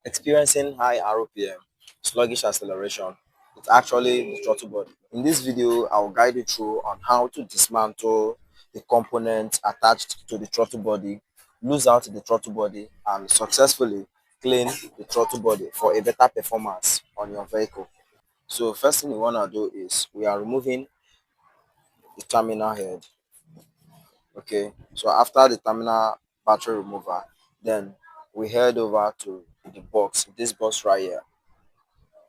Experiencing high RPM, sluggish acceleration, it's actually the throttle body. In this video, I'll guide you through on how to dismantle the components attached to the throttle body, lose out the throttle body, and successfully clean the throttle body for a better performance on your vehicle. So first thing we want to do is we are removing the terminal head. Okay, so after the terminal battery remover, then we head over to the box, this box right here.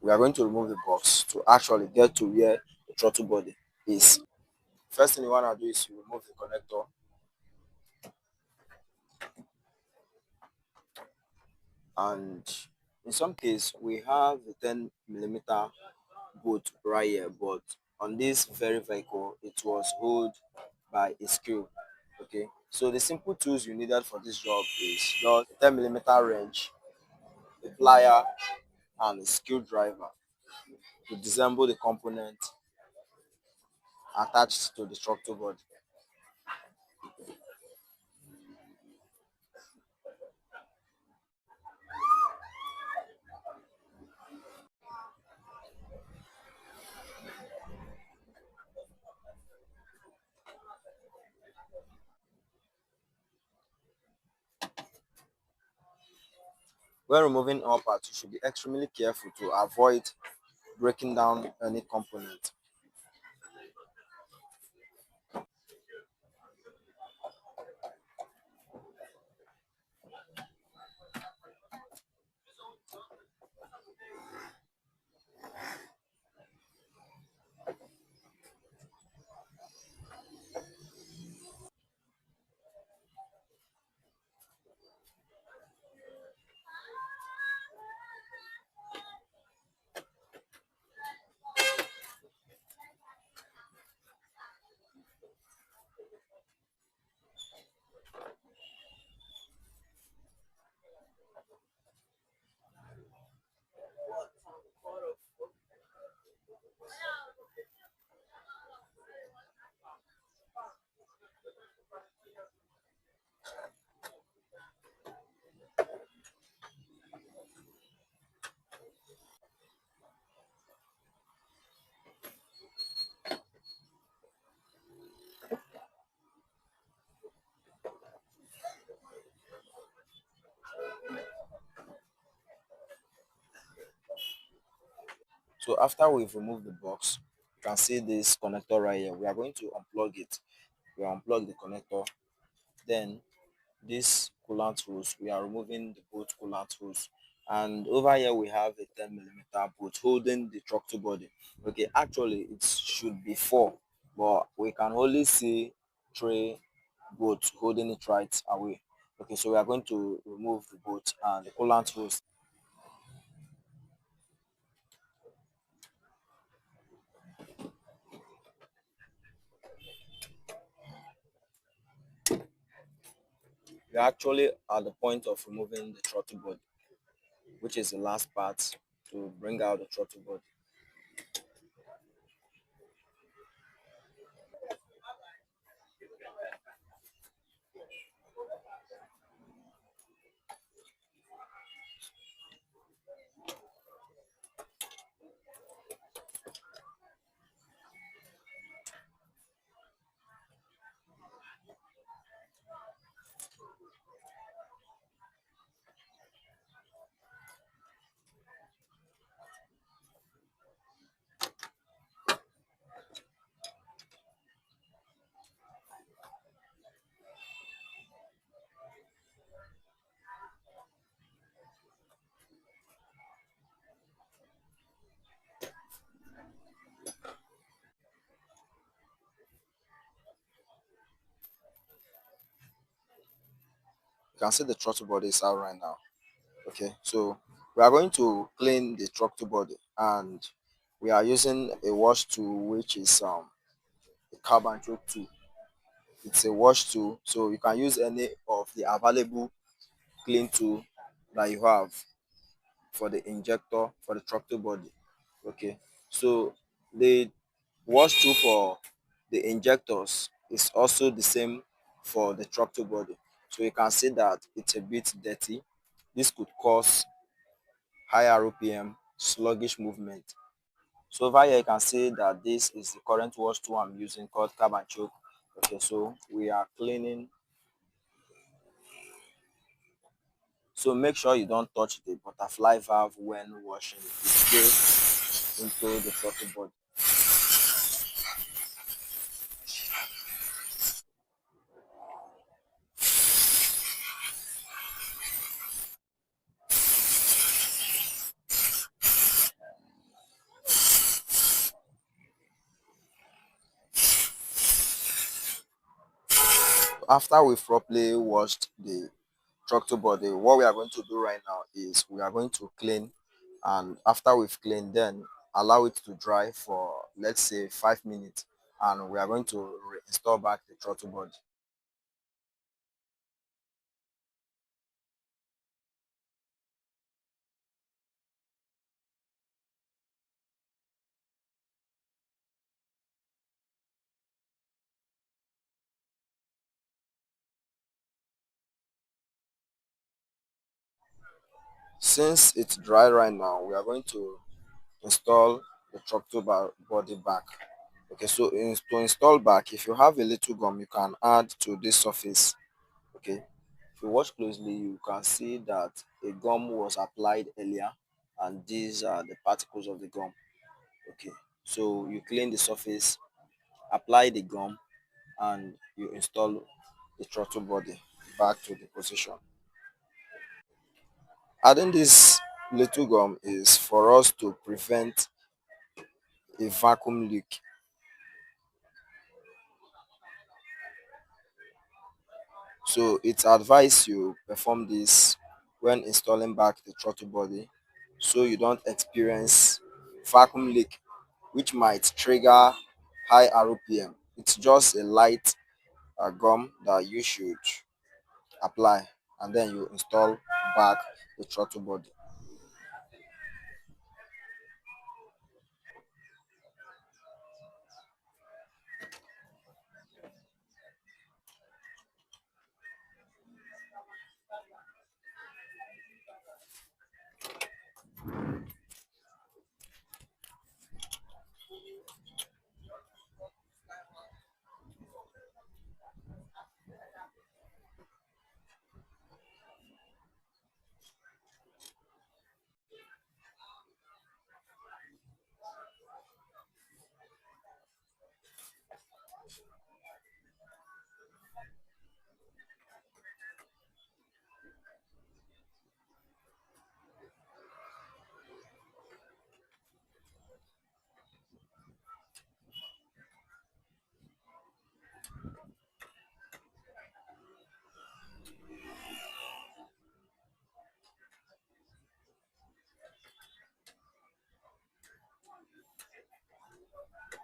We are going to remove the box to actually get to where the throttle body is. First thing you want to do is you remove the connector, and in some case we have a 10 millimeter bolt right here, but on this very vehicle it was held by a screw. Okay, so the simple tools you needed for this job is just 10 millimeter wrench, a plier, and a screwdriver to disassemble the component attached to the structure body. When removing all parts, you should be extremely careful to avoid breaking down any component. So after we've removed the box, you can see this connector right here. We are going to unplug it. We unplug the connector. Then this coolant hose, we are removing the both coolant hose. And over here we have a 10 millimeter bolt holding the tractor body. Okay, actually it should be four, but we can only see three bolts holding it right away. Okay, so we are going to remove the bolt and the coolant hose. We are actually at the point of removing the throttle body, which is the last part to bring out the throttle body. You can see the throttle body is out right now. Okay, so we are going to clean the throttle body, and we are using a wash tool, which is a carbon choke tool. It's a wash tool, so you can use any of the available clean tool that you have for the injector for the throttle body. Okay, so the wash tool for the injectors is also the same for the throttle body. So you can see that it's a bit dirty. This could cause high RPM, sluggish movement. So over here you can see that this is the current wash tool I'm using called carbon choke. Okay, so we are cleaning. So make sure you don't touch the butterfly valve when washing. It goes into the throttle body. After we've properly washed the throttle body, what we are going to do right now is we are going to clean, and after we've cleaned, then allow it to dry for, let's say, 5 minutes, and we are going to reinstall back the throttle body. Since it's dry right now, we are going to install the throttle body back. Okay, so to install back, if you have a little gum, you can add to this surface. Okay, if you watch closely, you can see that a gum was applied earlier, and these are the particles of the gum. Okay, so you clean the surface, apply the gum, and you install the throttle body back to the position. Adding this little gum is for us to prevent a vacuum leak. So it's advised you perform this when installing back the throttle body so you don't experience vacuum leak, which might trigger high RPM. It's just a light gum that you should apply, and then you install back the throttle body.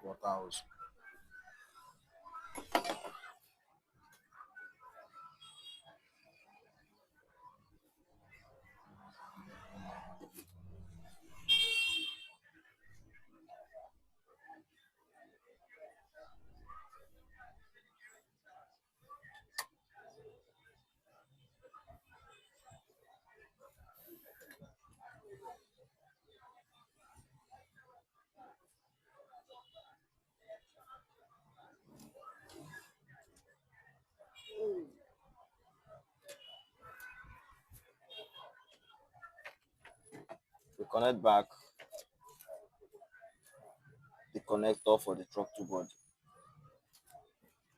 Water hose. We connect back the connector for the throttle body.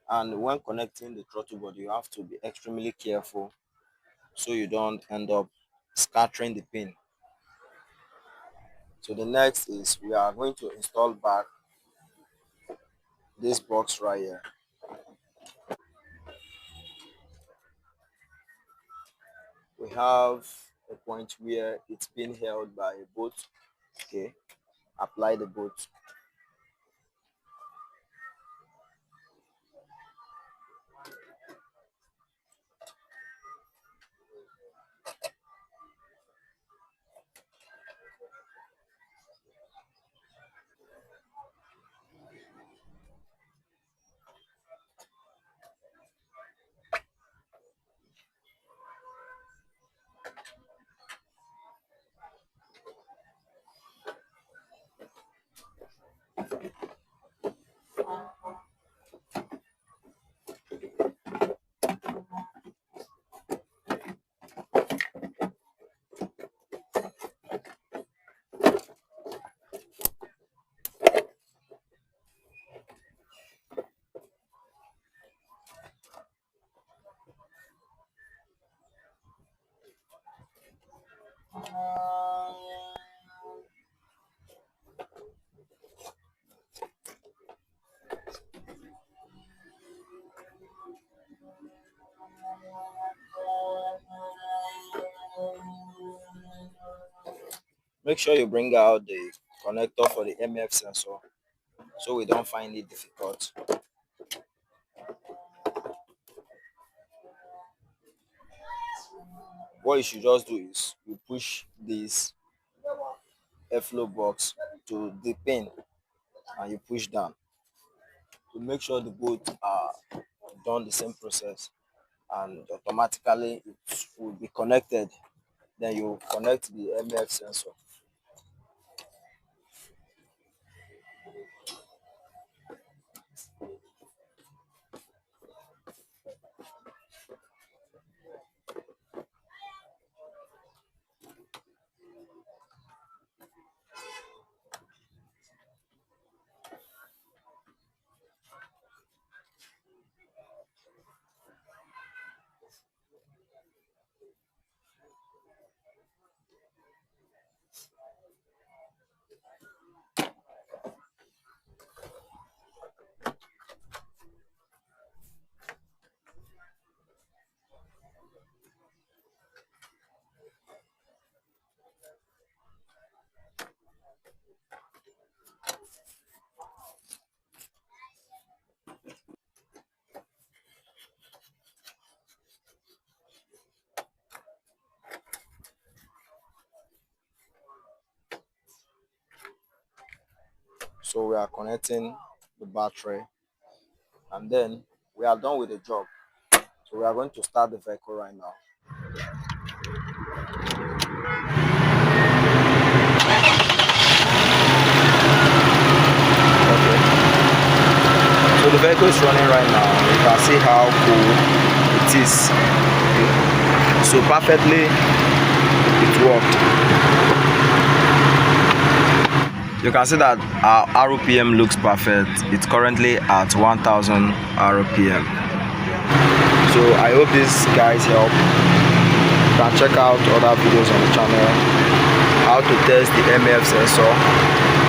And when connecting the throttle body, you have to be extremely careful so you don't end up scattering the pin. So the next is we are going to install back this box right here. We have a point where it's being held by a bolt. Okay, apply the bolt. Make sure you bring out the connector for the MF sensor so we don't find it difficult. What you should just do is you push this airflow box to the pin and you push down to make sure the both are done the same process, and automatically it will be connected. Then you connect the MF sensor. So we are connecting the battery, and then we are done with the job. So we are going to start the vehicle right now. Okay. So the vehicle is running right now. You can see how cool it is. So perfectly it worked. You can see that our RPM looks perfect. It's currently at 1000 RPM. So I hope this guys help. You can check out other videos on the channel. How to test the MF sensor.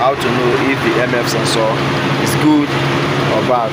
How to know if the MF sensor is good or bad.